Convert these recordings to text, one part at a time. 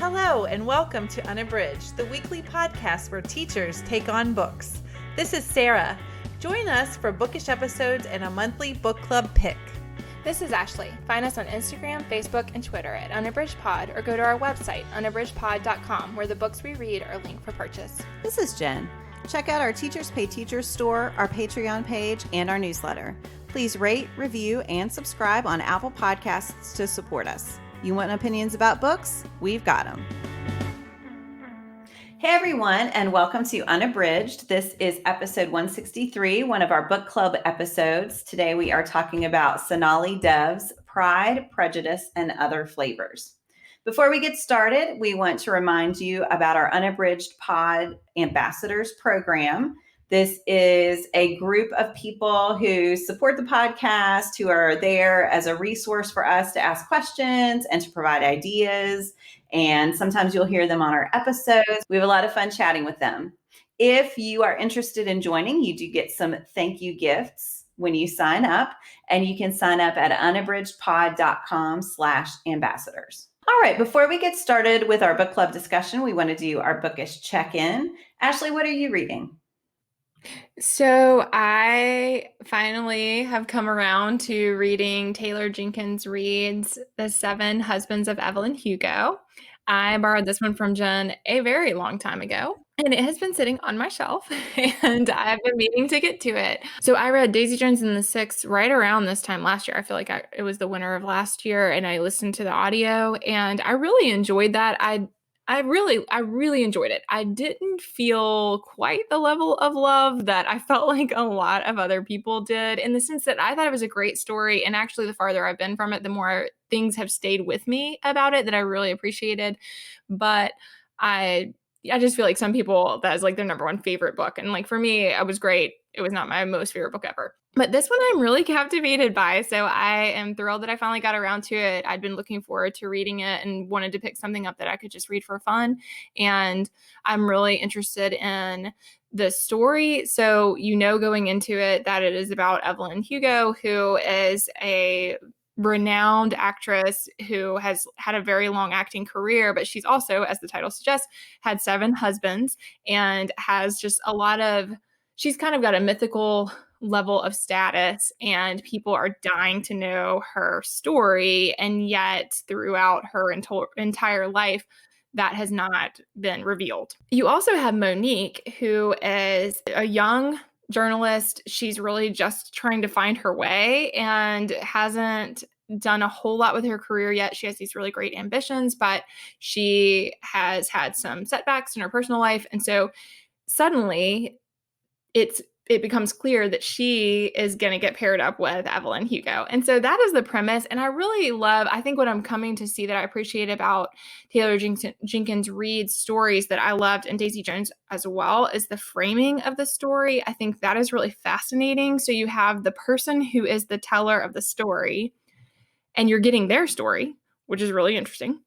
Hello and welcome to Unabridged, the weekly podcast where teachers take on books. This is Sarah. Join us for bookish episodes and a monthly book club pick. This is Ashley. Find us on Instagram, Facebook, and Twitter at UnabridgedPod or go to our website, unabridgedpod.com, where the books we read are linked for purchase. This is Jen. Check out our Teachers Pay Teachers store, our Patreon page, and our newsletter. Please rate, review, and subscribe on Apple Podcasts to support us. You want opinions about books? We've got them. Hey everyone, and welcome to Unabridged. This is episode 163, one of our book club episodes. Today we are talking about Sonali Dev's Pride, Prejudice, and Other Flavors. Before we get started, we want to remind you about our Unabridged Pod Ambassadors program. This is a group of people who support the podcast, who are there as a resource for us to ask questions and to provide ideas. And sometimes you'll hear them on our episodes. We have a lot of fun chatting with them. If you are interested in joining, you do get some thank you gifts when you sign up. And you can sign up at unabridgedpod.com/ambassadors. All right, before we get started with our book club discussion, we want to do our bookish check-in. Ashley, what are you reading? So I finally have come around to reading Taylor Jenkins Reid's The Seven Husbands of Evelyn Hugo. I borrowed this one from Jen a very long time ago, and it has been sitting on my shelf, and I've been meaning to get to it. So I read Daisy Jones and the Six right around this time last year. I feel like it was the winter of last year, and I listened to the audio, and I really enjoyed that. I really enjoyed it. I didn't feel quite the level of love that I felt like a lot of other people did, in the sense that I thought it was a great story. And actually, the farther I've been from it, the more things have stayed with me about it that I really appreciated. But I just feel like some people, that is like their number one favorite book. And like for me, it was great. It was not my most favorite book ever. But this one I'm really captivated by, so I am thrilled that I finally got around to it. I'd been looking forward to reading it and wanted to pick something up that I could just read for fun. And I'm really interested in the story. So going into it that it is about Evelyn Hugo, who is a renowned actress who has had a very long acting career, but she's also, as the title suggests, had 7 husbands and has just she's kind of got a mythical level of status, and people are dying to know her story. And yet throughout her entire life, that has not been revealed. You also have Monique, who is a young journalist. She's really just trying to find her way and hasn't done a whole lot with her career yet. She has these really great ambitions, but she has had some setbacks in her personal life. And so suddenly it becomes clear that she is going to get paired up with Evelyn Hugo. And so that is the premise. And I think what I'm coming to see that I appreciate about Taylor Jenkins Reid's stories that I loved, and Daisy Jones as well, is the framing of the story. I think that is really fascinating. So you have the person who is the teller of the story, and you're getting their story, which is really interesting.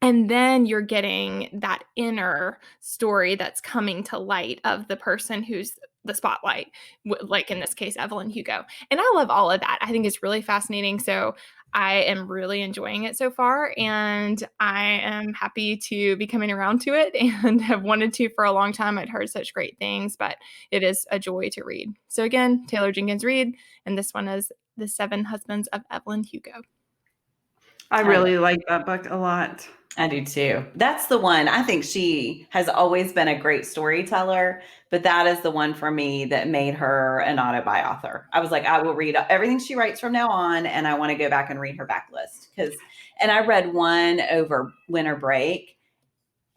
And then you're getting that inner story that's coming to light of the person who's the spotlight, like in this case, Evelyn Hugo. And I love all of that. I think it's really fascinating. So I am really enjoying it so far, and I am happy to be coming around to it and have wanted to for a long time. I'd heard such great things, but it is a joy to read. So again, Taylor Jenkins Reid, and this one is The Seven Husbands of Evelyn Hugo. I really like that book a lot. I do too. That's the one. I think she has always been a great storyteller, but that is the one for me that made her an auto-buy author. I was like, I will read everything she writes from now on, and I want to go back and read her backlist. And I read one over winter break,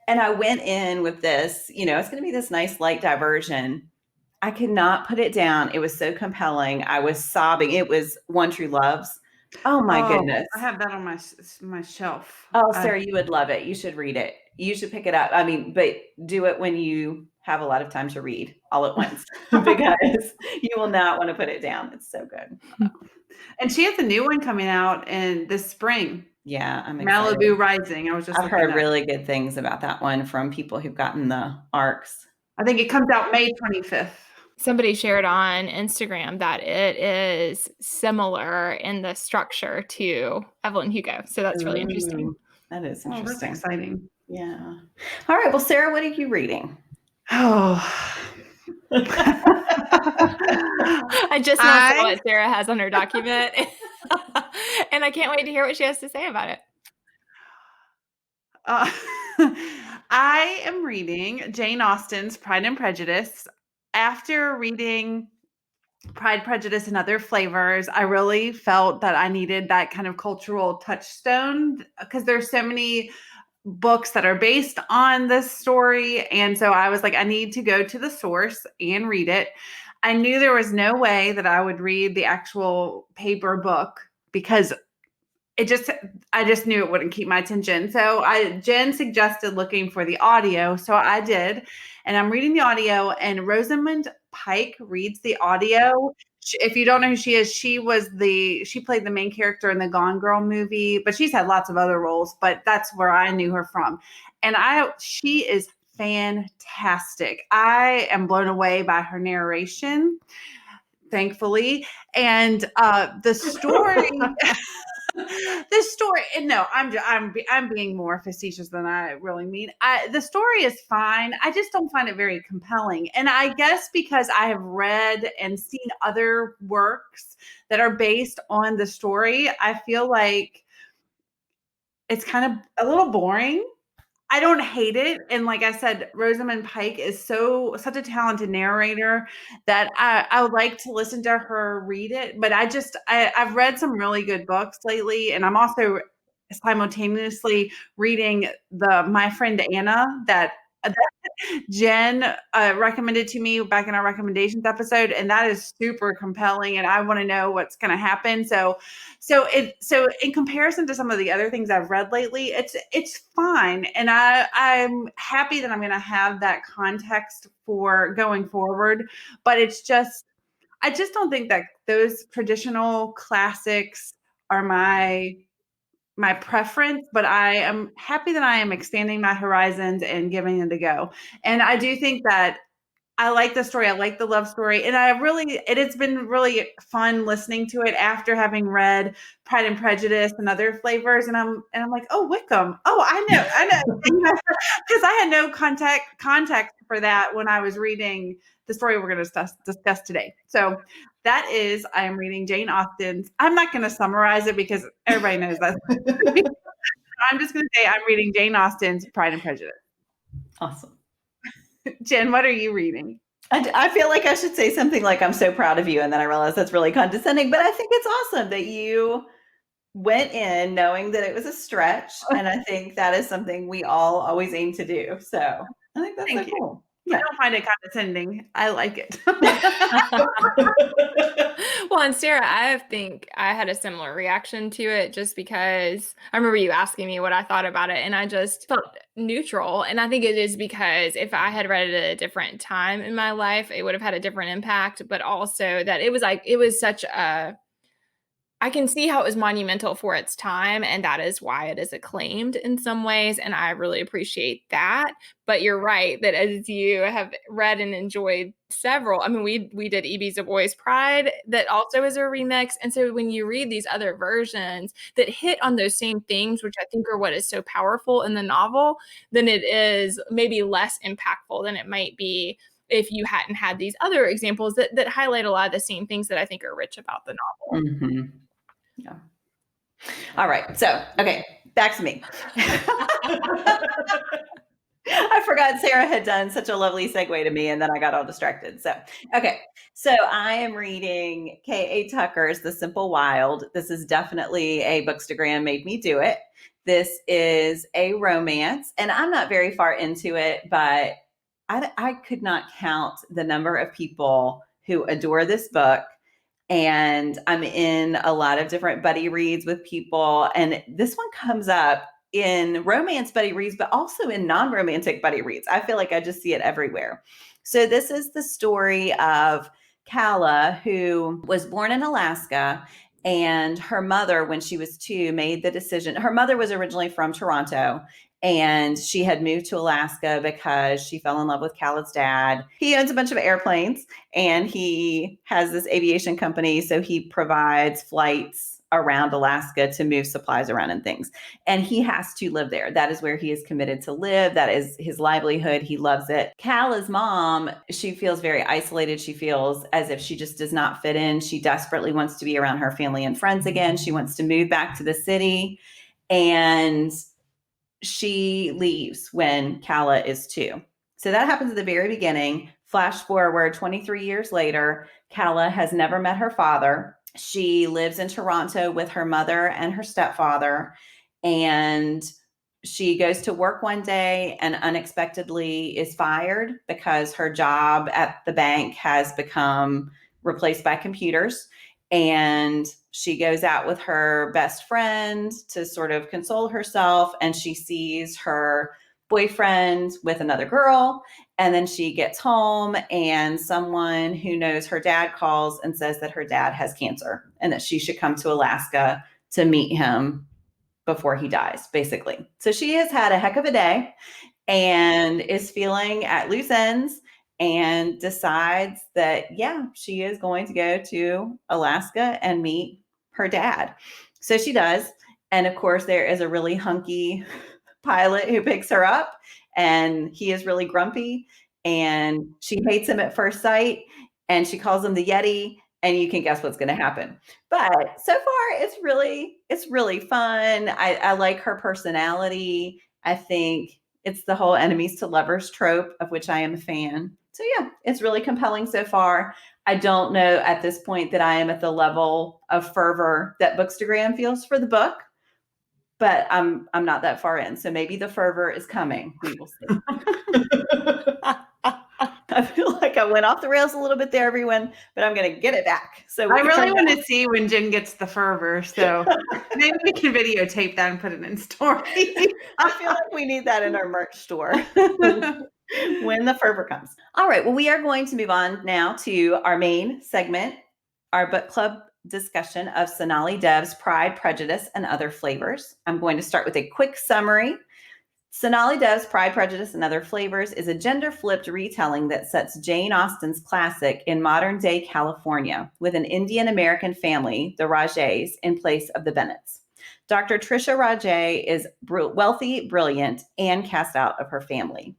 and I went in with this, it's going to be this nice light diversion. I could not put it down. It was so compelling. I was sobbing. It was One True Loves. Oh my goodness. I have that on my shelf. Oh, Sarah, you would love it. You should read it. You should pick it up. But do it when you have a lot of time to read all at once, because you will not want to put it down. It's so good. And she has a new one coming out in this spring. Yeah, I'm excited. Malibu Rising. I've heard really good things about that one from people who've gotten the ARCs. I think it comes out May 25th. Somebody shared on Instagram that it is similar in the structure to Evelyn Hugo. So that's really interesting. That is Oh, that's interesting. exciting. Yeah. All right. Well, Sarah, what are you reading? Oh. I just now saw what Sarah has on her document, and I can't wait to hear what she has to say about it. I am reading Jane Austen's Pride and Prejudice. After reading Pride, Prejudice, and Other Flavors, I really felt that I needed that kind of cultural touchstone because there's so many books that are based on this story. And so I was like, I need to go to the source and read it. I knew there was no way that I would read the actual paper book because I just knew it wouldn't keep my attention. So Jen suggested looking for the audio. So I did, and I'm reading the audio, and Rosamund Pike reads the audio. If you don't know who she is, she played the main character in the Gone Girl movie, but she's had lots of other roles, but that's where I knew her from. And she is fantastic. I am blown away by her narration, thankfully. And the story this story, and no, I'm being more facetious than I really mean. The story is fine. I just don't find it very compelling. And I guess because I have read and seen other works that are based on the story, I feel like it's kind of a little boring. I don't hate it. And like I said, Rosamund Pike is such a talented narrator that I would like to listen to her read it. But I've read some really good books lately, and I'm also simultaneously reading the My Friend Anna that Jen recommended to me back in our recommendations episode, and that is super compelling, and I want to know what's going to happen. So in comparison to some of the other things I've read lately, it's fine, and I'm happy that I'm going to have that context for going forward. But I just don't think that those traditional classics are my preference, but I am happy that I am expanding my horizons and giving it a go. And I do think that I like the story. I like the love story. And it has been really fun listening to it after having read Pride and Prejudice and Other Flavors. And I'm like, oh, Wickham. Oh, I know. Because I had no context for that when I was reading the story we're going to discuss today. So I am reading Jane Austen's. I'm not going to summarize it because everybody knows that. I'm just going to say I'm reading Jane Austen's Pride and Prejudice. Awesome. Jen, what are you reading? I feel like I should say something like, I'm so proud of you. And then I realized that's really condescending, but I think it's awesome that you went in knowing that it was a stretch. And I think that is something we all always aim to do. So I think that's so cool. Yeah. I don't find it condescending. I like it. Well, and Sarah, I think I had a similar reaction to it just because I remember you asking me what I thought about it, and I just felt neutral. And I think it is because if I had read it at a different time in my life, it would have had a different impact, but also that it was such a I can see how it was monumental for its time, and that is why it is acclaimed in some ways, and I really appreciate that. But you're right that as you have read and enjoyed several, I mean, we did E.B. Du Bois' Pride that also is a remix, and so when you read these other versions that hit on those same things, which I think are what is so powerful in the novel, then it is maybe less impactful than it might be if you hadn't had these other examples that highlight a lot of the same things that I think are rich about the novel. Mm-hmm. Yeah. All right. So, okay, back to me. I forgot Sarah had done such a lovely segue to me, and then I got all distracted. So, okay. So I am reading K.A. Tucker's The Simple Wild. This is definitely a Bookstagram made me do it. This is a romance, and I'm not very far into it, but I could not count the number of people who adore this book. And I'm in a lot of different buddy reads with people. And this one comes up in romance buddy reads, but also in non-romantic buddy reads. I feel like I just see it everywhere. So this is the story of Calla, who was born in Alaska. And her mother, when she was 2, made the decision. Her mother was originally from Toronto, and she had moved to Alaska because she fell in love with Calla's dad. He owns a bunch of airplanes, and he has this aviation company. So he provides flights around Alaska to move supplies around and things. And he has to live there. That is where he is committed to live. That is his livelihood. He loves it. Cala's mom, she feels very isolated. She feels as if she just does not fit in. She desperately wants to be around her family and friends again. She wants to move back to the city. And she leaves when Cala is 2. So that happens at the very beginning. Flash forward 23 years later, Cala has never met her father. She lives in Toronto with her mother and her stepfather. And she goes to work one day and unexpectedly is fired because her job at the bank has become replaced by computers. And she goes out with her best friend to sort of console herself. And she sees her boyfriend with another girl. And then she gets home and someone who knows her dad calls and says that her dad has cancer and that she should come to Alaska to meet him before he dies, basically. So she has had a heck of a day and is feeling at loose ends and decides that, yeah, she is going to go to Alaska and meet her dad. So she does. And of course, there is a really hunky pilot who picks her up and he is really grumpy and she hates him at first sight and she calls him the Yeti and you can guess what's going to happen. But so far it's really fun. I like her personality. I think it's the whole enemies to lovers trope of which I am a fan. So yeah, it's really compelling so far. I don't know at this point that I am at the level of fervor that Bookstagram feels for the book, but I'm not that far in. So maybe the fervor is coming. We will see. I feel like I went off the rails a little bit there, everyone, but I'm going to get it back. So I really want to see when Jen gets the fervor. So maybe we can videotape that and put it in story. I feel like we need that in our merch store when the fervor comes. All right. Well, we are going to move on now to our main segment, our book club discussion of Sonali Dev's Pride, Prejudice, and Other Flavors. I'm going to start with a quick summary. Sonali Dev's Pride, Prejudice, and Other Flavors is a gender-flipped retelling that sets Jane Austen's classic in modern-day California with an Indian-American family, the Rajais, in place of the Bennets. Dr. Tricia Rajay is wealthy, brilliant, and cast out of her family.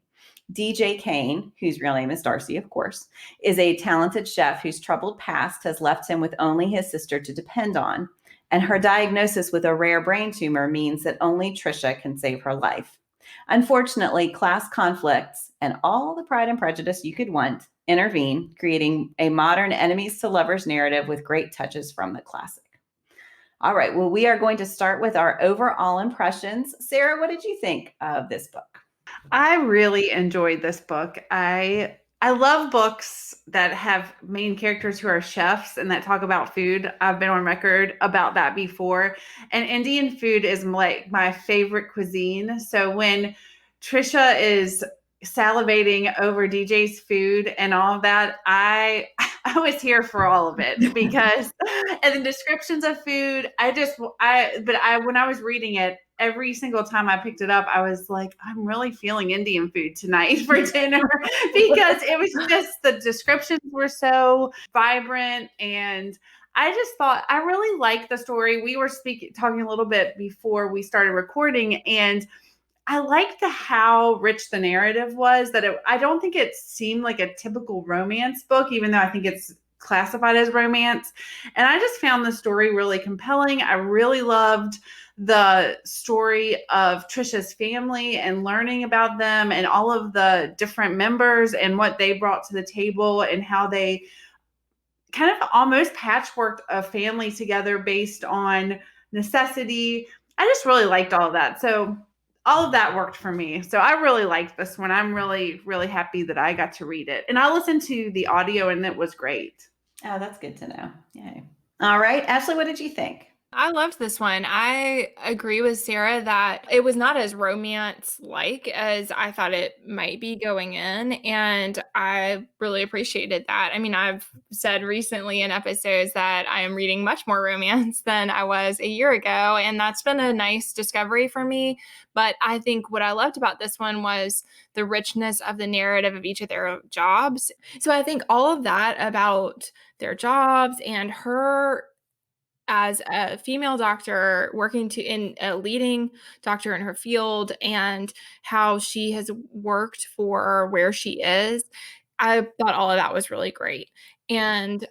DJ Kane, whose real name is Darcy, of course, is a talented chef whose troubled past has left him with only his sister to depend on. And her diagnosis with a rare brain tumor means that only Tricia can save her life. Unfortunately, class conflicts and all the Pride and Prejudice you could want intervene, creating a modern enemies to lovers narrative with great touches from the classic. All right, well, we are going to start with our overall impressions. Sarah, what did you think of this book? I really enjoyed this book. I love books that have main characters who are chefs and that talk about food. I've been on record about that before. And Indian food is like my favorite cuisine. So when Trisha is salivating over DJ's food and all of that, I was here for all of it because and the descriptions of food, when I was reading it, every single time I picked it up, I was like, I'm really feeling Indian food tonight for dinner because it was just the descriptions were so vibrant. And I just thought I really liked the story. We were talking a little bit before we started recording, and I liked how rich the narrative was. I don't think it seemed like a typical romance book, even though I think it's classified as romance. And I just found the story really compelling. I really loved the story of Trisha's family and learning about them and all of the different members and what they brought to the table and how they kind of almost patchworked a family together based on necessity. I just really liked all of that. So all of that worked for me. So I really liked this one. I'm really, really happy that I got to read it. And I listened to the audio and it was great. Oh, that's good to know. Yay. All right. Ashley, what did you think? I loved this one. I agree with Sarah that it was not as romance-like as I thought it might be going in, and I really appreciated that. I mean, I've said recently in episodes that I am reading much more romance than I was a year ago, and that's been a nice discovery for me. But I think what I loved about this one was the richness of the narrative of each of their jobs. So I think all of that about their jobs and her as a female doctor working in a leading doctor in her field and how she has worked for where she is. I thought all of that was really great. And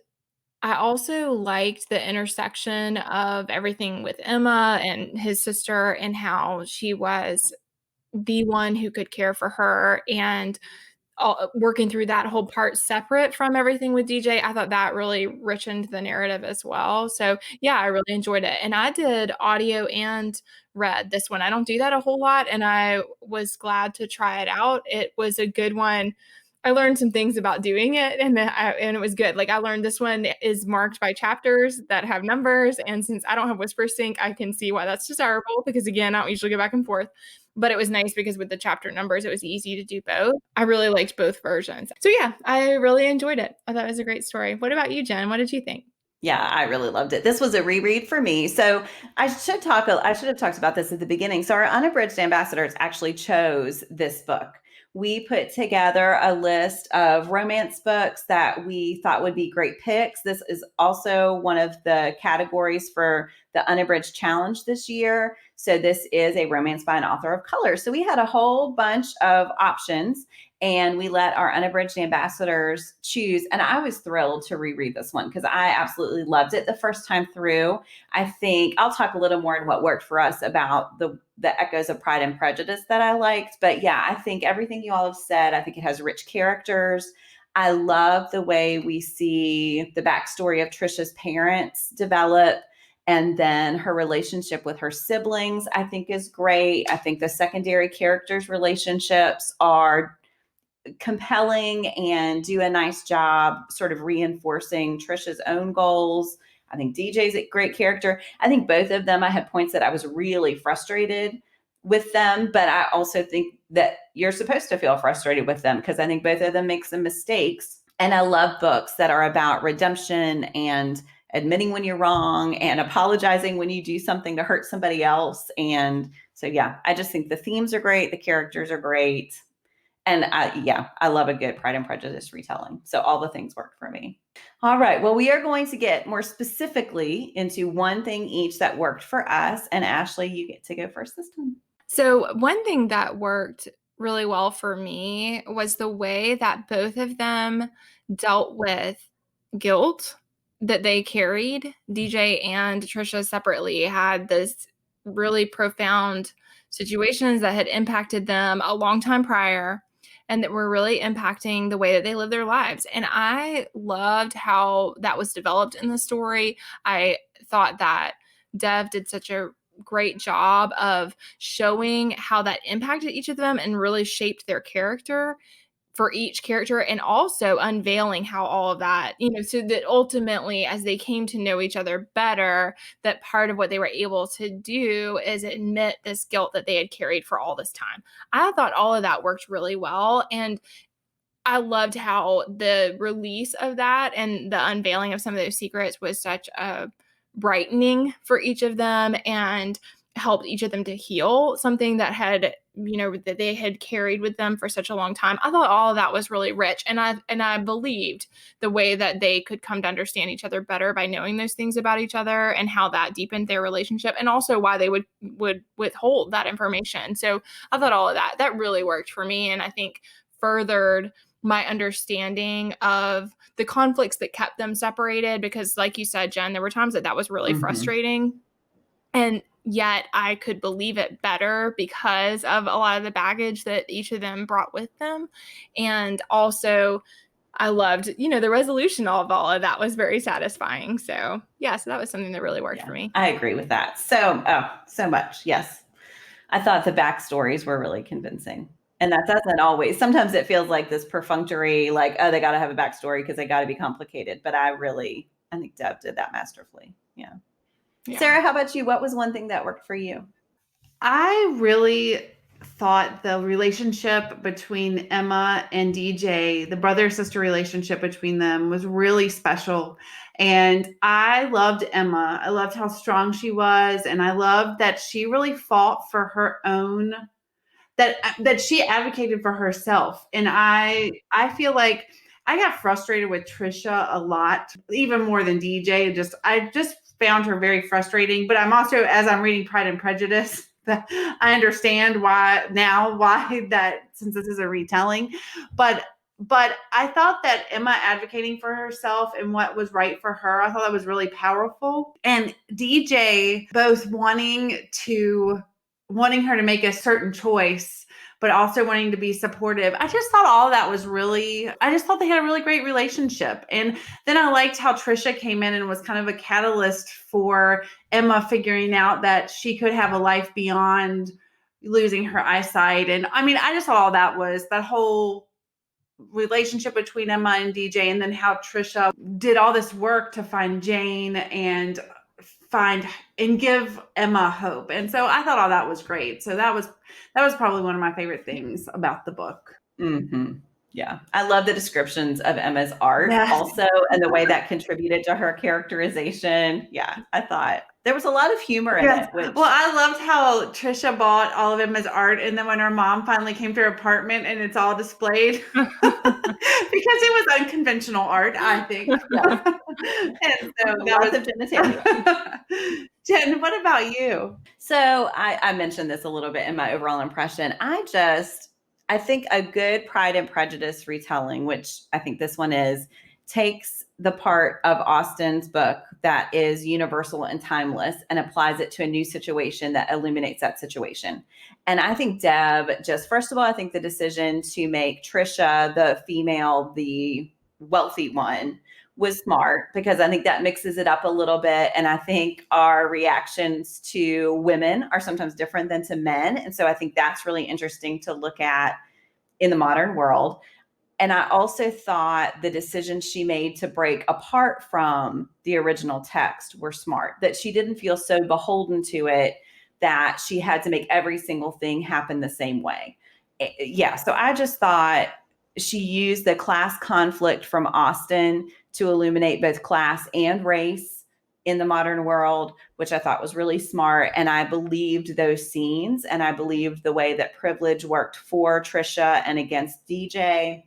I also liked the intersection of everything with Emma and his sister and how she was the one who could care for her and working through that whole part separate from everything with DJ. I thought that really richened the narrative as well. So yeah, I really enjoyed it. And I did audio and read this one. I don't do that a whole lot, and I was glad to try it out. It was a good one. I learned some things about doing it, and it was good. Like I learned this one is marked by chapters that have numbers, and since I don't have Whisper Sync, I can see why that's desirable because again, I don't usually go back and forth. But it was nice because with the chapter numbers, it was easy to do both. I really liked both versions. So yeah, I really enjoyed it. I thought it was a great story. What about you, Jen? What did you think? Yeah, I really loved it. This was a reread for me. So I should have talked about this at the beginning. So our Unabridged ambassadors actually chose this book. We put together a list of romance books that we thought would be great picks. This is also one of the categories for the Unabridged Challenge this year. So this is a romance by an author of color. So we had a whole bunch of options and we let our Unabridged ambassadors choose. And I was thrilled to reread this one because I absolutely loved it the first time through. I think I'll talk a little more on what worked for us about the echoes of Pride and Prejudice that I liked. But yeah, I think everything you all have said, I think it has rich characters. I love the way we see the backstory of Trisha's parents develop. And then her relationship with her siblings, I think, is great. I think the secondary characters' relationships are compelling and do a nice job sort of reinforcing Trisha's own goals. I think DJ's a great character. I think both of them, I had points that I was really frustrated with them, but I also think that you're supposed to feel frustrated with them because I think both of them make some mistakes. And I love books that are about redemption and admitting when you're wrong and apologizing when you do something to hurt somebody else. And so, yeah, I just think the themes are great. The characters are great. And I love a good Pride and Prejudice retelling. So all the things work for me. All right. Well, we are going to get more specifically into one thing each that worked for us. And Ashley, you get to go first this time. So one thing that worked really well for me was the way that both of them dealt with guilt that they carried. DJ and Trisha separately had this really profound situations that had impacted them a long time prior and that were really impacting the way that they live their lives. And I loved how that was developed in the story. I thought that Dev did such a great job of showing how that impacted each of them and really shaped their character for each character, and also unveiling how all of that, so that ultimately as they came to know each other better, that part of what they were able to do is admit this guilt that they had carried for all this time. I thought all of that worked really well, and I loved how the release of that and the unveiling of some of those secrets was such a brightening for each of them and helped each of them to heal something that had, that they had carried with them for such a long time. I thought all of that was really rich. And I believed the way that they could come to understand each other better by knowing those things about each other and how that deepened their relationship and also why they would withhold that information. So I thought all of that really worked for me. And I think furthered my understanding of the conflicts that kept them separated, because like you said, Jen, there were times that was really frustrating, and yet I could believe it better because of a lot of the baggage that each of them brought with them. And also I loved, the resolution of all of that was very satisfying. So yeah, so that was something that really worked for me. I agree with that. So much. Yes. I thought the backstories were really convincing. And that doesn't always, sometimes it feels like this perfunctory, like, oh, they got to have a backstory because they got to be complicated. But I think Deb did that masterfully. Yeah. Sarah, how about you? What was one thing that worked for you? I really thought the relationship between Emma and DJ, the brother-sister relationship between them, was really special. And I loved Emma. I loved how strong she was. And I loved that she really fought for her own, that she advocated for herself. And I feel like I got frustrated with Trisha a lot, even more than DJ. I just found her very frustrating. But I'm also, as I'm reading Pride and Prejudice, I understand why that, since this is a retelling. But I thought that Emma advocating for herself and what was right for her, I thought that was really powerful. And DJ both wanting her to make a certain choice, but also wanting to be supportive. I just thought all of that was I just thought they had a really great relationship. And then I liked how Trisha came in and was kind of a catalyst for Emma figuring out that she could have a life beyond losing her eyesight. And I mean, I just thought all that whole relationship between Emma and DJ, and then how Trisha did all this work to find Jane and give Emma hope. And so I thought all that was great. So that was probably one of my favorite things about the book. Mm-hmm. Yeah. I love the descriptions of Emma's art also, and the way that contributed to her characterization. Yeah. I thought there was a lot of humor in it. Well, I loved how Trisha bought all of Emma's art, and then when her mom finally came to her apartment and it's all displayed because it was unconventional art, I think. Yeah. And so lots of genitalia. Jen, what about you? So I mentioned this a little bit in my overall impression. I think a good Pride and Prejudice retelling, which I think this one is, takes the part of Austen's book that is universal and timeless and applies it to a new situation that illuminates that situation. And I think Deb, first of all, I think the decision to make Trisha the wealthy one was smart, because I think that mixes it up a little bit. And I think our reactions to women are sometimes different than to men. And so I think that's really interesting to look at in the modern world. And I also thought the decisions she made to break apart from the original text were smart, that she didn't feel so beholden to it that she had to make every single thing happen the same way. Yeah. So I just thought she used the class conflict from Austen to illuminate both class and race in the modern world, which I thought was really smart. And I believed those scenes, and I believed the way that privilege worked for Trisha and against DJ.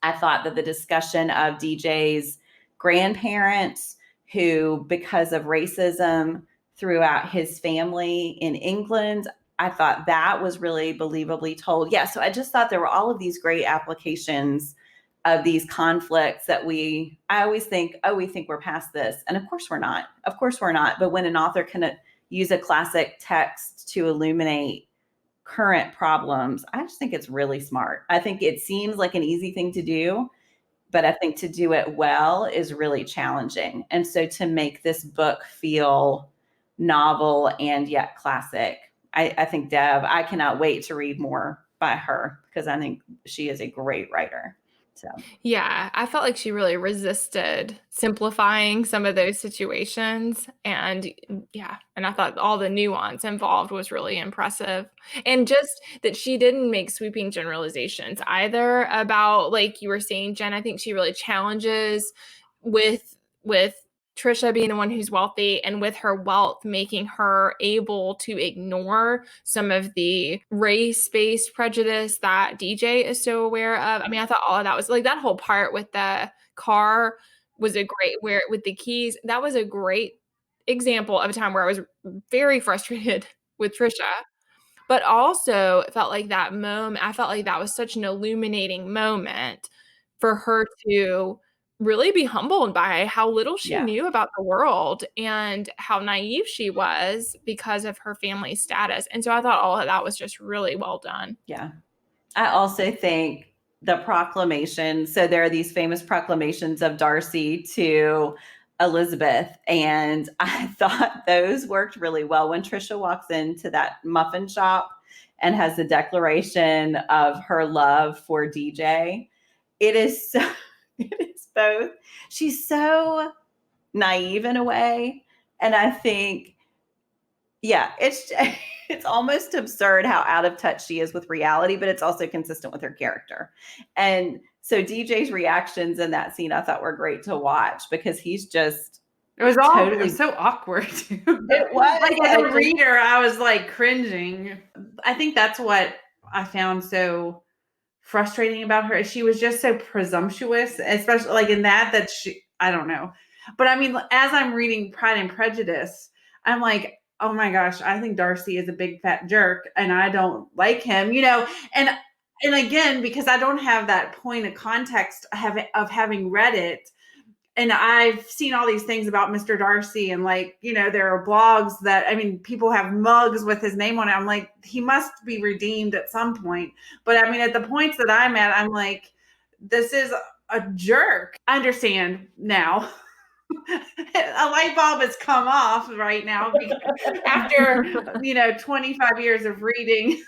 I thought that the discussion of DJ's grandparents, who, because of racism throughout his family in England, I thought that was really believably told. Yeah, so I just thought there were all of these great applications of these conflicts that I always think, oh, we think we're past this. And of course we're not. Of course we're not. But when an author can use a classic text to illuminate current problems, I just think it's really smart. I think it seems like an easy thing to do, but I think to do it well is really challenging. And so to make this book feel novel and yet classic, I think Deb, I cannot wait to read more by her, because I think she is a great writer. So yeah, I felt like she really resisted simplifying some of those situations. And I thought all the nuance involved was really impressive. And just that she didn't make sweeping generalizations either about, like you were saying, Jen, I think she really challenges with Trisha being the one who's wealthy, and with her wealth making her able to ignore some of the race-based prejudice that DJ is so aware of. I mean, I thought all of that was, like, that whole part with the car was with the keys, that was a great example of a time where I was very frustrated with Trisha. But also it felt like that was such an illuminating moment for her to really be humbled by how little she knew about the world and how naive she was because of her family status. And so I thought all of that was just really well done. Yeah. I also think the proclamation, so there are these famous proclamations of Darcy to Elizabeth, and I thought those worked really well. When Trisha walks into that muffin shop and has the declaration of her love for DJ, it is both, she's so naive in a way, and I think, it's almost absurd how out of touch she is with reality, but it's also consistent with her character. And so DJ's reactions in that scene I thought were great to watch, because he's just it was so awkward. It was. Like, as a reader, I was like cringing. I think that's what I found so frustrating about her. She was just so presumptuous, especially like in that she, I don't know. But I mean, as I'm reading Pride and Prejudice, I'm like, oh my gosh, I think Darcy is a big fat jerk and I don't like him, and again, because I don't have that point of context of having read it, and I've seen all these things about Mr. Darcy, and there are blogs that, I mean, people have mugs with his name on it. I'm like, he must be redeemed at some point. But I mean, at the points that I'm at, I'm like, this is a jerk. I understand now. A light bulb has come off right now after 25 years of reading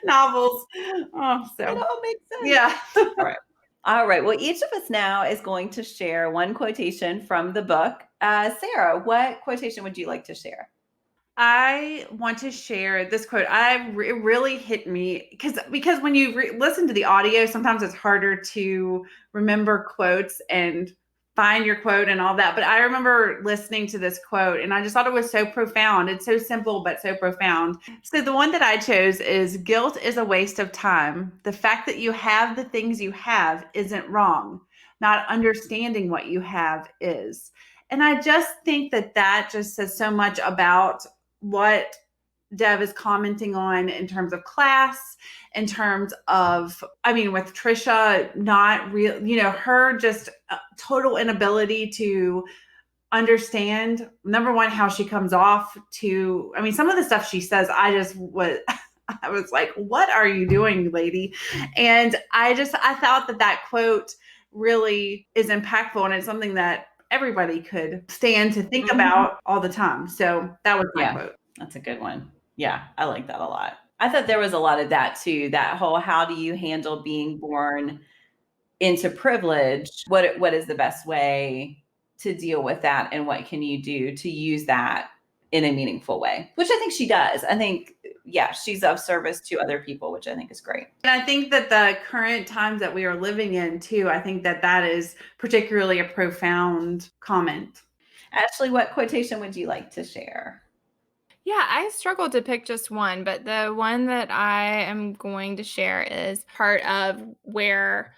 novels. Oh, so It all makes sense. yeah. All right. Well, each of us now is going to share one quotation from the book. Sarah, what quotation would you like to share? I want to share this quote. It really hit me because when you listen to the audio, sometimes it's harder to remember quotes and find your quote and all that. But I remember listening to this quote and I just thought it was so profound. It's so simple, but so profound. So the one that I chose is, guilt is a waste of time. The fact that you have the things you have isn't wrong. Not understanding what you have is. And I just think that just says so much about what Dev is commenting on in terms of class, in terms of, I mean, with Trisha, not real, her just total inability to understand, number one, how she comes off to, I mean, some of the stuff she says, I was like, what are you doing, lady? And I thought that quote really is impactful, and it's something that everybody could stand to think about all the time. So that was my quote. That's a good one. Yeah, I like that a lot. I thought there was a lot of that too. That whole, how do you handle being born into privilege? What is the best way to deal with that? And what can you do to use that in a meaningful way? Which I think she does. I think, she's of service to other people, which I think is great. And I think that the current times that we are living in too, I think that is particularly a profound comment. Ashley, what quotation would you like to share? Yeah, I struggled to pick just one, but the one that I am going to share is part of where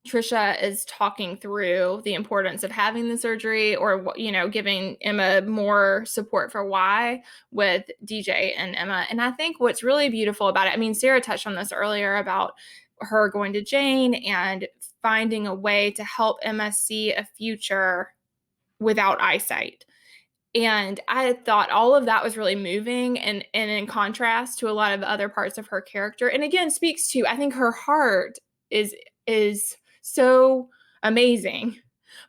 Trisha is talking through the importance of having the surgery, or, giving Emma more support for why, with DJ and Emma. And I think what's really beautiful about it, I mean, Sarah touched on this earlier about her going to Jane and finding a way to help Emma see a future without eyesight. And I thought all of that was really moving and in contrast to a lot of other parts of her character. And again, speaks to, I think her heart is so amazing,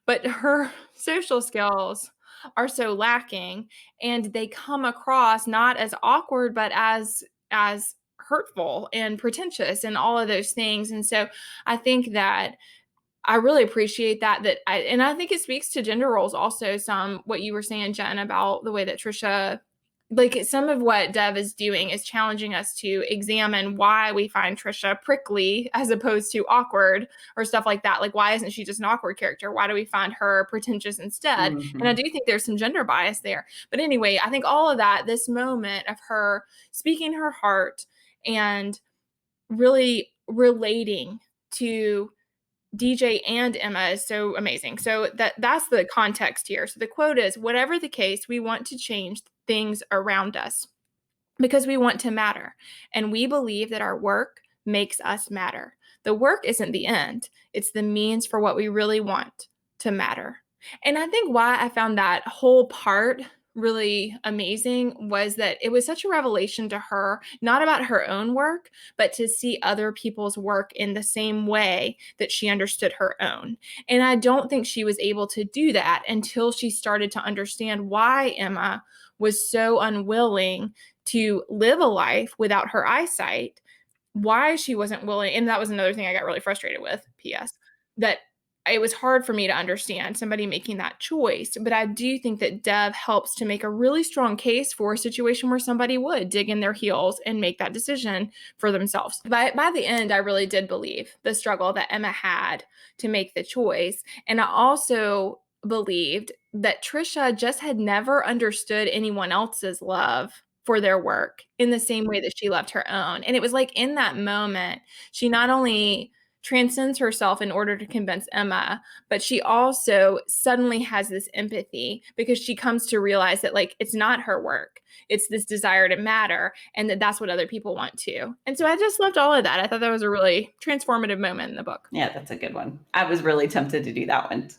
but her social skills are so lacking, and they come across not as awkward, but as hurtful and pretentious and all of those things. And so I think that I really appreciate that and I think it speaks to gender roles also, what you were saying, Jen, about the way that Trisha, like, some of what Dev is doing is challenging us to examine why we find Trisha prickly as opposed to awkward or stuff like that. Like, why isn't she just an awkward character? Why do we find her pretentious instead? And I do think there's some gender bias there. But anyway, I think all of that, this moment of her speaking her heart and really relating to DJ and Emma is so amazing. So that's the context here. So the quote is, whatever the case, we want to change things around us because we want to matter. And we believe that our work makes us matter. The work isn't the end. It's the means for what we really want to matter. And I think why I found that whole part really amazing was that it was such a revelation to her, not about her own work, but to see other people's work in the same way that she understood her own. And I don't think she was able to do that until she started to understand why Emma was so unwilling to live a life without her eyesight, why she wasn't willing. And that was another thing I got really frustrated with, P.S., that it was hard for me to understand somebody making that choice. But I do think that Dev helps to make a really strong case for a situation where somebody would dig in their heels and make that decision for themselves. By the end, I really did believe the struggle that Emma had to make the choice. And I also believed that Trisha just had never understood anyone else's love for their work in the same way that she loved her own. And it was like in that moment, she not only transcends herself in order to convince Emma, but she also suddenly has this empathy because she comes to realize that like it's not her work. It's this desire to matter, and that's what other people want too. And so I just loved all of that. I thought that was a really transformative moment in the book. Yeah, that's a good one. I was really tempted to do that one.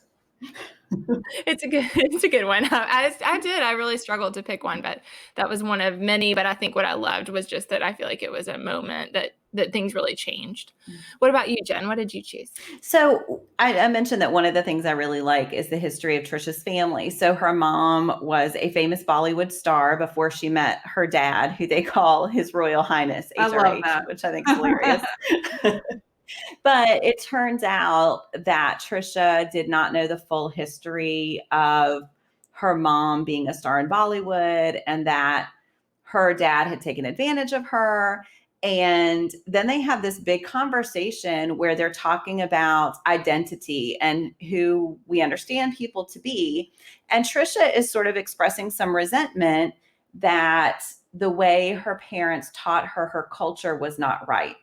It's a good one. I really struggled to pick one, but that was one of many. But I think what I loved was just that I feel like it was a moment that things really changed. What about you, Jen? What did you choose? So I mentioned that one of the things I really like is the history of Trisha's family. So her mom was a famous Bollywood star before she met her dad, who they call His Royal Highness, I love HRH, that. which I think is hilarious. But it turns out that Trisha did not know the full history of her mom being a star in Bollywood, and that her dad had taken advantage of her. And then they have this big conversation where they're talking about identity and who we understand people to be. And Trisha is sort of expressing some resentment that the way her parents taught her culture was not right.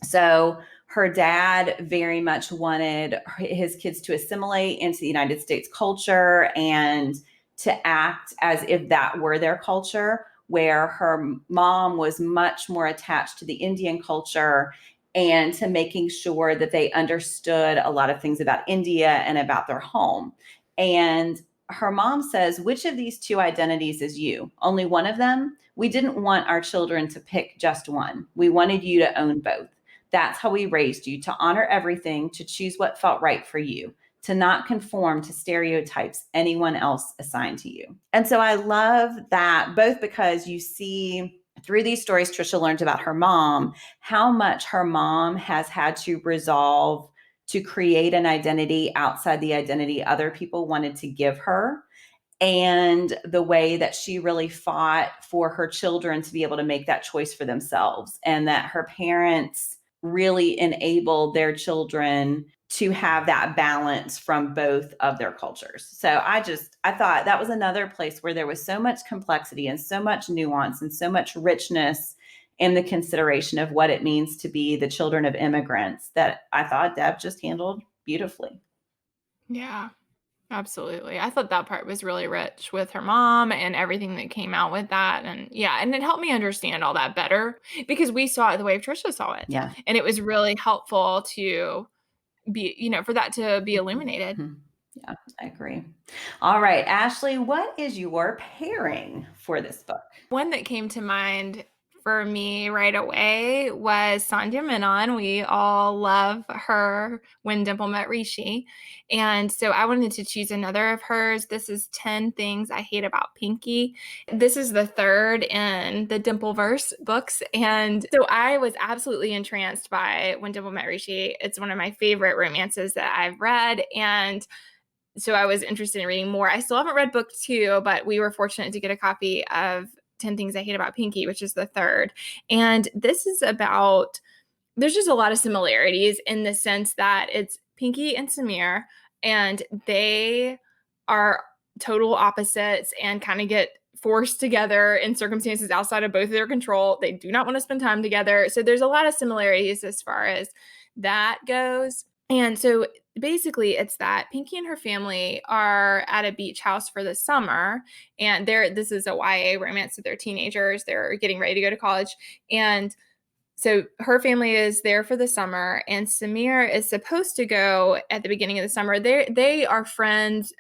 So her dad very much wanted his kids to assimilate into the United States culture and to act as if that were their culture, where her mom was much more attached to the Indian culture and to making sure that they understood a lot of things about India and about their home. And her mom says, which of these two identities is you? Only one of them? We didn't want our children to pick just one. We wanted you to own both. That's how we raised you, to honor everything, to choose what felt right for you, to not conform to stereotypes anyone else assigned to you. And so I love that, both because you see through these stories Trisha learned about her mom, how much her mom has had to resolve to create an identity outside the identity other people wanted to give her, and the way that she really fought for her children to be able to make that choice for themselves, and that her parents really enabled their children to have that balance from both of their cultures. So I thought that was another place where there was so much complexity and so much nuance and so much richness in the consideration of what it means to be the children of immigrants that I thought Deb just handled beautifully. Yeah. Absolutely. I thought that part was really rich with her mom and everything that came out with that. And yeah, and it helped me understand all that better because we saw it the way Trisha saw it. Yeah. And it was really helpful to be, for that to be illuminated. Mm-hmm. Yeah, I agree. All right, Ashley, what is your pairing for this book? One that came to mind for me right away was Sandhya Menon. We all love her When Dimple Met Rishi. And so I wanted to choose another of hers. This is 10 Things I Hate About Pinky. This is the third in the Dimpleverse books. And so I was absolutely entranced by When Dimple Met Rishi. It's one of my favorite romances that I've read. And so I was interested in reading more. I still haven't read book 2, but we were fortunate to get a copy of 10 Things I Hate About Pinky, which is the third. And this is about, there's just a lot of similarities in the sense that it's Pinky and Samir, and they are total opposites and kind of get forced together in circumstances outside of both of their control. They do not want to spend time together. So there's a lot of similarities as far as that goes. And so basically it's that Pinky and her family are at a beach house for the summer, and this is a YA romance, so they're teenagers, they're getting ready to go to college. And so her family is there for the summer, and Samir is supposed to go at the beginning of the summer. They are friends.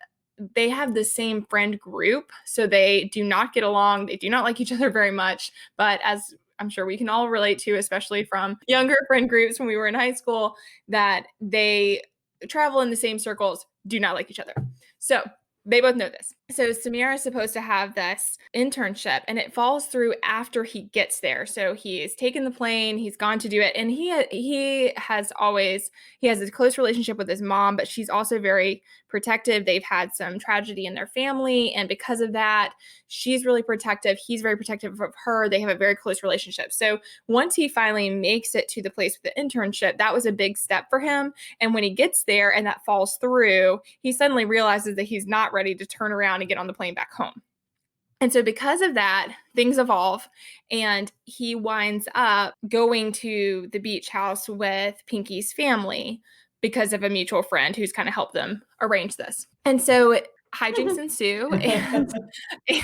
They have the same friend group, so they do not get along. They do not like each other very much, but as I'm sure we can all relate to, especially from younger friend groups when we were in high school, that they travel in the same circles, do not like each other. So they both know this. So Samir is supposed to have this internship, and it falls through after he gets there. So he has taken the plane, he's gone to do it, and he has a close relationship with his mom, but she's also very protective. They've had some tragedy in their family, and because of that, she's really protective. He's very protective of her. They have a very close relationship. So once he finally makes it to the place with the internship, that was a big step for him. And when he gets there and that falls through, he suddenly realizes that he's not ready to turn around and get on the plane back home. And so because of that, things evolve, and he winds up going to the beach house with Pinky's family because of a mutual friend who's kind of helped them arrange this. And so hijinks ensue,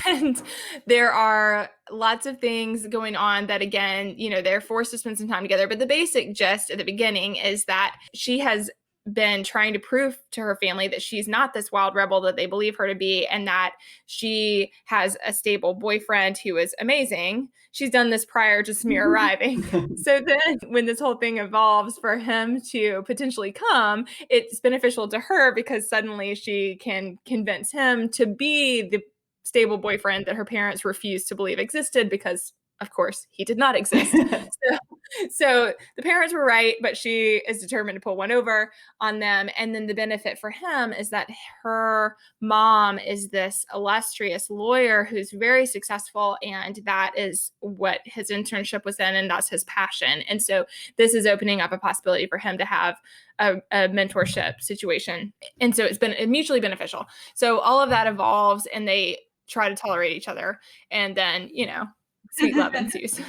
and there are lots of things going on that, again, they're forced to spend some time together. But the basic gist at the beginning is that she has been trying to prove to her family that she's not this wild rebel that they believe her to be, and that she has a stable boyfriend who is amazing. She's done this prior to Samir arriving. So then when this whole thing evolves for him to potentially come, it's beneficial to her because suddenly she can convince him to be the stable boyfriend that her parents refused to believe existed, because of course he did not exist. So the parents were right, but she is determined to pull one over on them. And then the benefit for him is that her mom is this illustrious lawyer who's very successful, and that is what his internship was in, and that's his passion. And so this is opening up a possibility for him to have a mentorship situation. And so it's been mutually beneficial. So all of that evolves, and they try to tolerate each other, and then, sweet love ensues.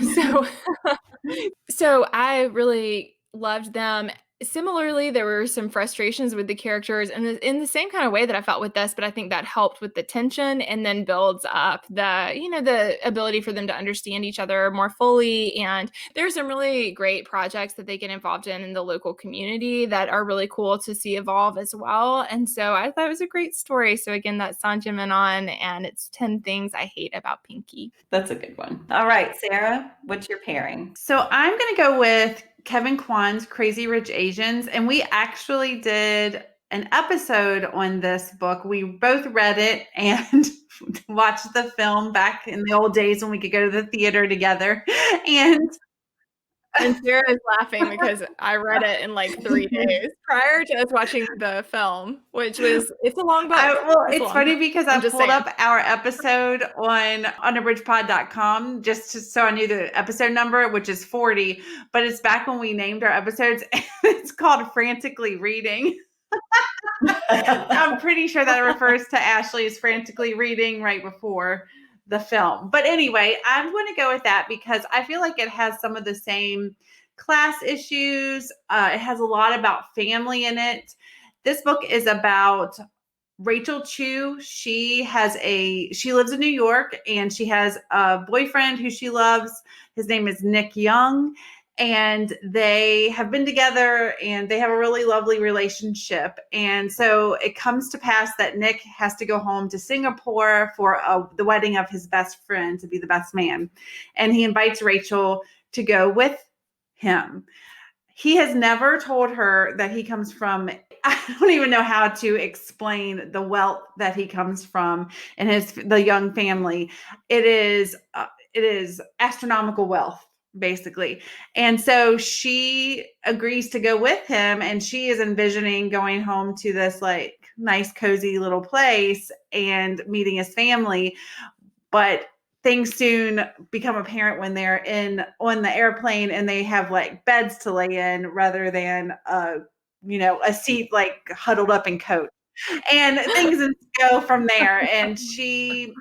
So I really loved them. Similarly, there were some frustrations with the characters in the same kind of way that I felt with this, but I think that helped with the tension and then builds up the ability for them to understand each other more fully. And there's some really great projects that they get involved in the local community that are really cool to see evolve as well. And so I thought it was a great story. So again, that's Sanjay Menon, and it's 10 Things I Hate About Pinky. That's a good one. All right, Sarah, what's your pairing? So I'm going to go with Kevin Kwan's Crazy Rich Asians. And we actually did an episode on this book. We both read it and watched the film back in the old days when we could go to the theater together. And Sarah is laughing because I read it in like 3 days prior to us watching the film, which was, it's a long book. It's funny because I pulled up our episode on unabridgedpod.com so I knew the episode number, which is 40, but it's back when we named our episodes. And it's called Frantically Reading. I'm pretty sure that refers to Ashley's frantically reading right before the film. But anyway, I'm going to go with that because I feel like it has some of the same class issues. It has a lot about family in it. This book is about Rachel Chu. She lives in New York, and she has a boyfriend who she loves. His name is Nick Young. And they have been together, and they have a really lovely relationship. And so it comes to pass that Nick has to go home to Singapore for the wedding of his best friend to be the best man. And he invites Rachel to go with him. He has never told her that he comes from, I don't even know how to explain the wealth that he comes from and the Young family. It is astronomical wealth, basically. And so she agrees to go with him, and she is envisioning going home to this like nice, cozy little place and meeting his family. But things soon become apparent when they're on the airplane and they have like beds to lay in rather than a seat like huddled up in coat. And things go from there. And she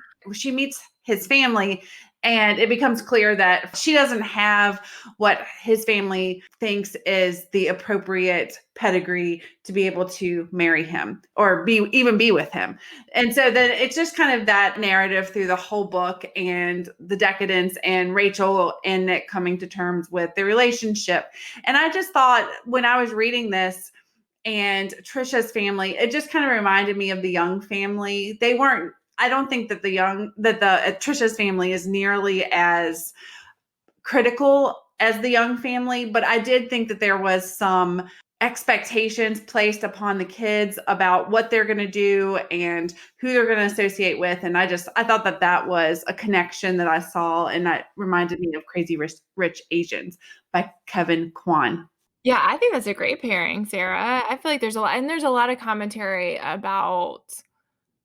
meets his family, and it becomes clear that she doesn't have what his family thinks is the appropriate pedigree to be able to marry him or even be with him. And so then it's just kind of that narrative through the whole book, and the decadence, and Rachel and Nick coming to terms with their relationship. And I just thought when I was reading this, and Trisha's family, it just kind of reminded me of the Young family. I don't think that Trisha's family is nearly as critical as the Young family, but I did think that there was some expectations placed upon the kids about what they're going to do and who they're going to associate with. And I thought that was a connection that I saw, and that reminded me of Crazy Rich Asians by Kevin Kwan. Yeah, I think that's a great pairing, Sarah. I feel like there's a lot of commentary about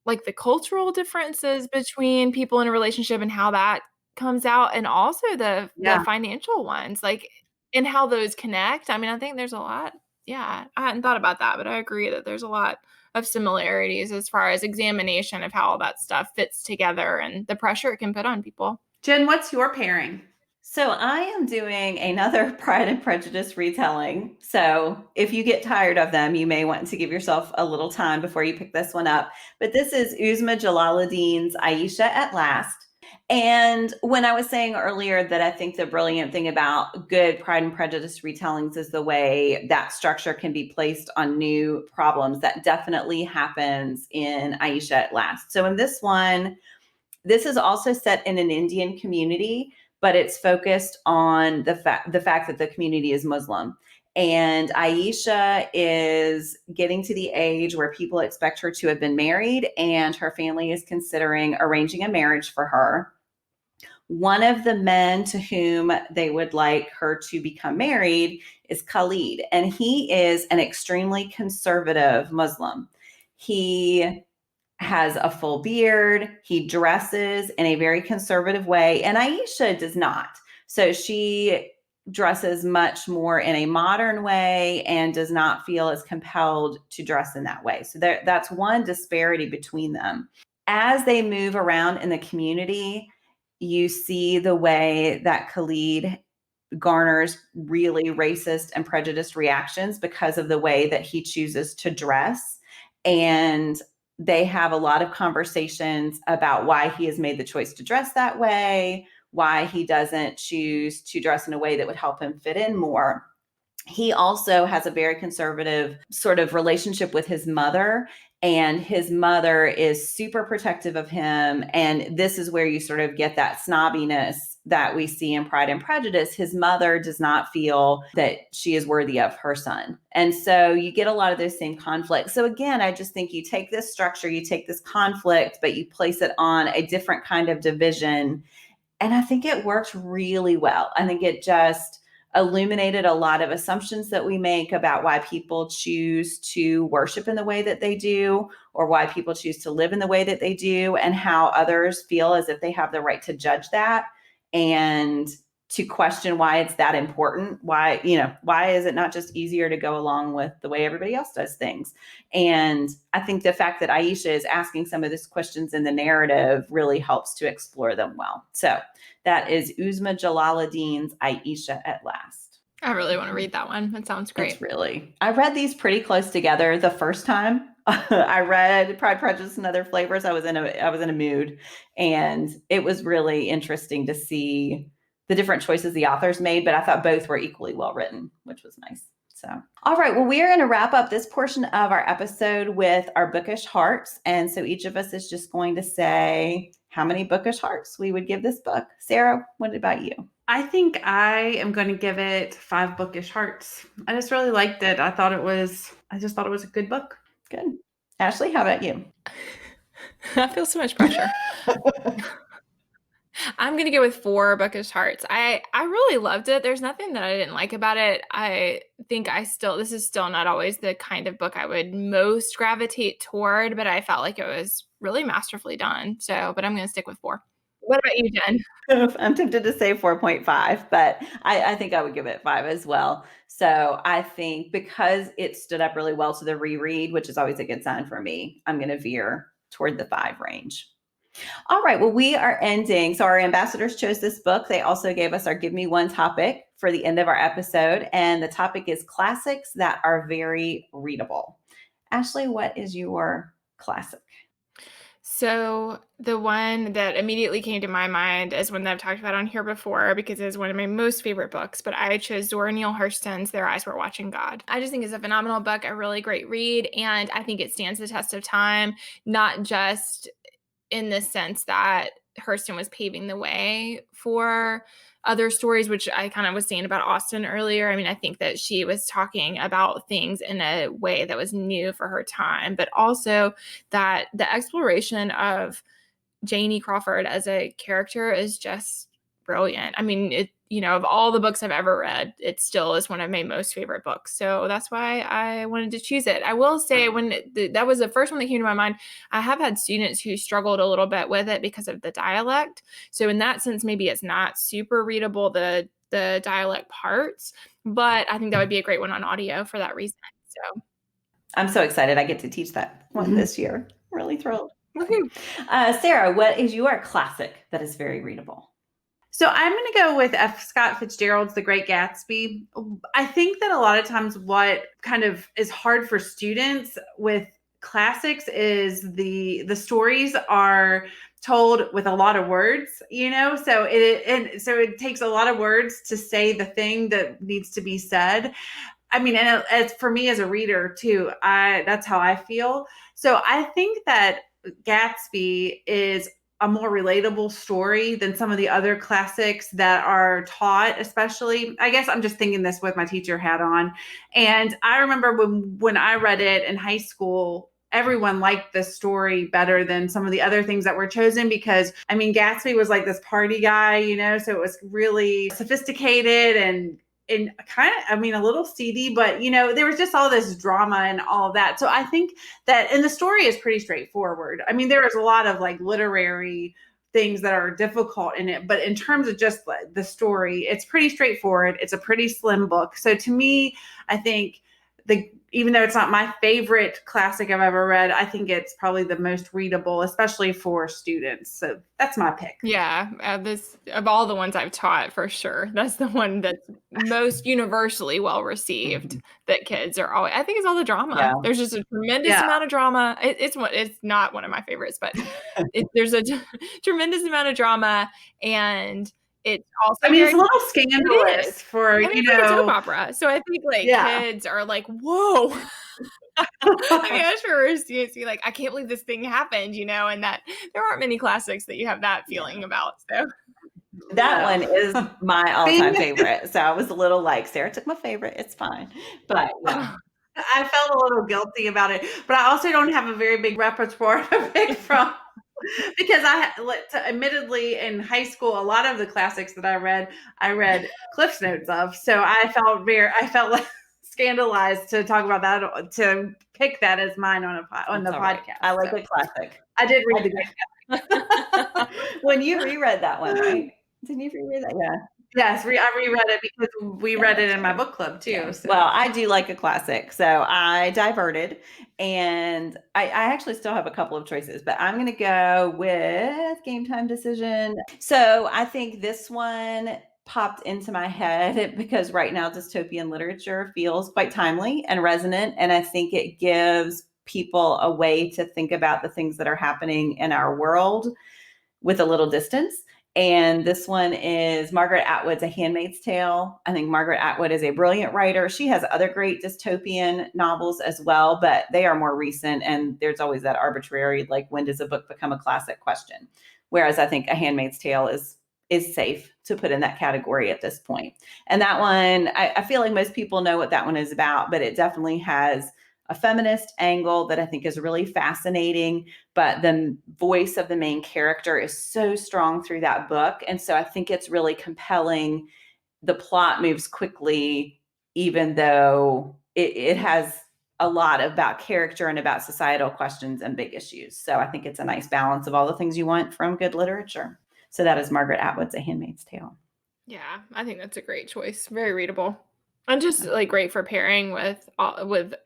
like the cultural differences between people in a relationship and how that comes out, and also the financial ones, like, and how those connect. I mean, I think there's a lot. Yeah, I hadn't thought about that, but I agree that there's a lot of similarities as far as examination of how all that stuff fits together and the pressure it can put on people. Jen, what's your pairing? So I am doing another Pride and Prejudice retelling. So if you get tired of them, you may want to give yourself a little time before you pick this one up. But this is Uzma Jalaluddin's Aisha at Last. And when I was saying earlier that I think the brilliant thing about good Pride and Prejudice retellings is the way that structure can be placed on new problems, that definitely happens in Aisha at Last. So in this one, this is also set in an Indian community, but it's focused on the fact that the community is Muslim. And Aisha is getting to the age where people expect her to have been married, and her family is considering arranging a marriage for her. One of the men to whom they would like her to become married is Khalid, and he is an extremely conservative Muslim. He has a full beard. He dresses in a very conservative way, and Aisha does not. So she dresses much more in a modern way and does not feel as compelled to dress in that way. So that's one disparity between them. As they move around in the community, you see the way that Khalid garners really racist and prejudiced reactions because of the way that he chooses to dress. And they have a lot of conversations about why he has made the choice to dress that way, why he doesn't choose to dress in a way that would help him fit in more. He also has a very conservative sort of relationship with his mother, and his mother is super protective of him. And this is where you sort of get that snobbiness that we see in Pride and Prejudice. His mother does not feel that she is worthy of her son. And so you get a lot of those same conflicts. So again, I just think you take this structure, you take this conflict, but you place it on a different kind of division. And I think it worked really well. I think it just illuminated a lot of assumptions that we make about why people choose to worship in the way that they do, or why people choose to live in the way that they do, and how others feel as if they have the right to judge that and to question why it's that important. Why is it not just easier to go along with the way everybody else does things? And I think the fact that Aisha is asking some of these questions in the narrative really helps to explore them well. So that is Uzma Jalaluddin's Aisha at Last. I really want to read that one. That sounds great. I read these pretty close together the first time. I read Pride, Prejudice, and Other Flavors. I was in a mood, and it was really interesting to see the different choices the authors made, but I thought both were equally well written, which was nice. So, all right, well, we are going to wrap up this portion of our episode with our bookish hearts. And so each of us is just going to say how many bookish hearts we would give this book. Sarah, what about you? I think I am going to give it 5 bookish hearts. I just really liked it. I just thought it was a good book. Good. Ashley, how about you? I feel so much pressure. I'm going to go with 4 bookish hearts. I really loved it. There's nothing that I didn't like about it. I think this is still not always the kind of book I would most gravitate toward, but I felt like it was really masterfully done. But I'm going to stick with 4. What about you, Jen? I'm tempted to say 4.5, but I think I would give it 5 as well. So I think because it stood up really well to the reread, which is always a good sign for me, I'm going to veer toward the 5 range. All right. Well, we are ending. So our ambassadors chose this book. They also gave us our Give Me One topic for the end of our episode. And the topic is classics that are very readable. Ashley, what is your classic? So the one that immediately came to my mind is one that I've talked about on here before because it is one of my most favorite books, but I chose Zora Neale Hurston's Their Eyes Were Watching God. I just think it's a phenomenal book, a really great read, and I think it stands the test of time, not just in the sense that Hurston was paving the way for other stories, which I kind of was saying about Austen earlier. I mean, I think that she was talking about things in a way that was new for her time, but also that the exploration of Janie Crawford as a character is just brilliant. I mean, of all the books I've ever read, it still is one of my most favorite books. So that's why I wanted to choose it. I will say that was the first one that came to my mind. I have had students who struggled a little bit with it because of the dialect. So in that sense, maybe it's not super readable, the dialect parts, but I think that would be a great one on audio for that reason. So I'm so excited I get to teach that one this year. Really thrilled. Woohoo. Sarah, what is your classic that is very readable? So I'm going to go with F. Scott Fitzgerald's The Great Gatsby. I think that a lot of times what kind of is hard for students with classics is the stories are told with a lot of words, so it takes a lot of words to say the thing that needs to be said. I mean, and it's for me as a reader too, that's how I feel. So I think that Gatsby is a more relatable story than some of the other classics that are taught, especially. I guess I'm just thinking this with my teacher hat on. And I remember when I read it in high school, everyone liked this story better than some of the other things that were chosen because, I mean, Gatsby was like this party guy, so it was really sophisticated and kind of, I mean, a little seedy, but there was just all this drama and all of that. So I think that, and the story is pretty straightforward. I mean, there is a lot of like literary things that are difficult in it, but in terms of just the story, it's pretty straightforward. It's a pretty slim book. So to me, I think even though it's not my favorite classic I've ever read, I think it's probably the most readable, especially for students. So that's my pick. Yeah, this of all the ones I've taught, for sure, that's the one that's most universally well received. That kids are always. I think it's all the drama. Yeah. There's just a tremendous amount of drama. It's not one of my favorites, but there's a tremendous amount of drama, and it's also. I mean, it's a little scandalous for it's like a soap opera. So I think kids are like, whoa. I mean, I'm sure students be like, I can't believe this thing happened, and that there aren't many classics that you have that feeling about. So that one is my all-time favorite. So I was a little like, Sarah took my favorite. It's fine. But yeah. I felt a little guilty about it, but I also don't have a very big repertoire to pick from. Because admittedly in high school, a lot of the classics that I read Cliff's Notes of. So I felt like scandalized to talk about that, to pick that as mine on the podcast. Right. I like a classic. I did read The Great Gatsby. When you reread that one, right? Didn't you reread that? Yeah. Yes, I reread it because we read it in my book club too. Yeah. So. Well, I do like a classic, so I diverted, and I actually still have a couple of choices, but I'm going to go with Game Time Decision. So I think this one popped into my head because right now dystopian literature feels quite timely and resonant, and I think it gives people a way to think about the things that are happening in our world with a little distance. And this one is Margaret Atwood's A Handmaid's Tale. I think Margaret Atwood is a brilliant writer. She has other great dystopian novels as well, but they are more recent. And there's always that arbitrary, like, when does a book become a classic question? Whereas I think A Handmaid's Tale is safe to put in that category at this point. And that one, I feel like most people know what that one is about, but it definitely has a feminist angle that I think is really fascinating, but the voice of the main character is so strong through that book. And so I think it's really compelling. The plot moves quickly, even though it has a lot about character and about societal questions and big issues. So I think it's a nice balance of all the things you want from good literature. So that is Margaret Atwood's A Handmaid's Tale. Yeah, I think that's a great choice. Very readable. And just like great for pairing with,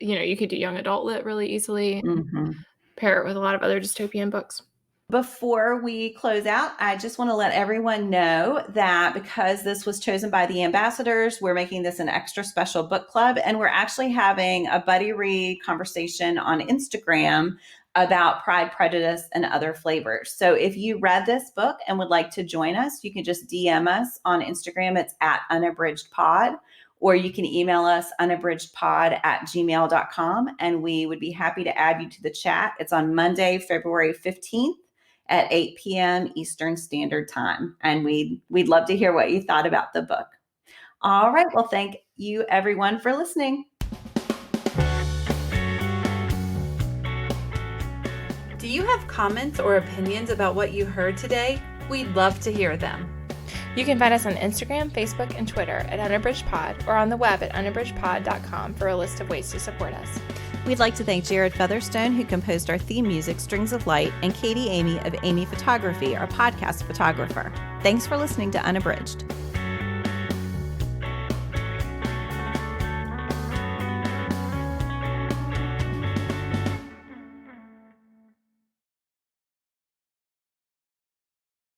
you could do young adult lit really easily. Mm-hmm. Pair it with a lot of other dystopian books. Before we close out, I just want to let everyone know that because this was chosen by the ambassadors, we're making this an extra special book club. And we're actually having a buddy read conversation on Instagram about Pride, Prejudice, and Other Flavors. So if you read this book and would like to join us, you can just DM us on Instagram. It's at unabridgedpod. Or you can email us unabridgedpod@gmail.com, and we would be happy to add you to the chat. It's on Monday, February 15th at 8 p.m. Eastern Standard Time. And we'd love to hear what you thought about the book. All right. Well, thank you, everyone, for listening. Do you have comments or opinions about what you heard today? We'd love to hear them. You can find us on Instagram, Facebook, and Twitter at UnabridgedPod, or on the web at unabridgedpod.com for a list of ways to support us. We'd like to thank Jared Featherstone, who composed our theme music, Strings of Light, and Katie Amy of Amy Photography, our podcast photographer. Thanks for listening to Unabridged.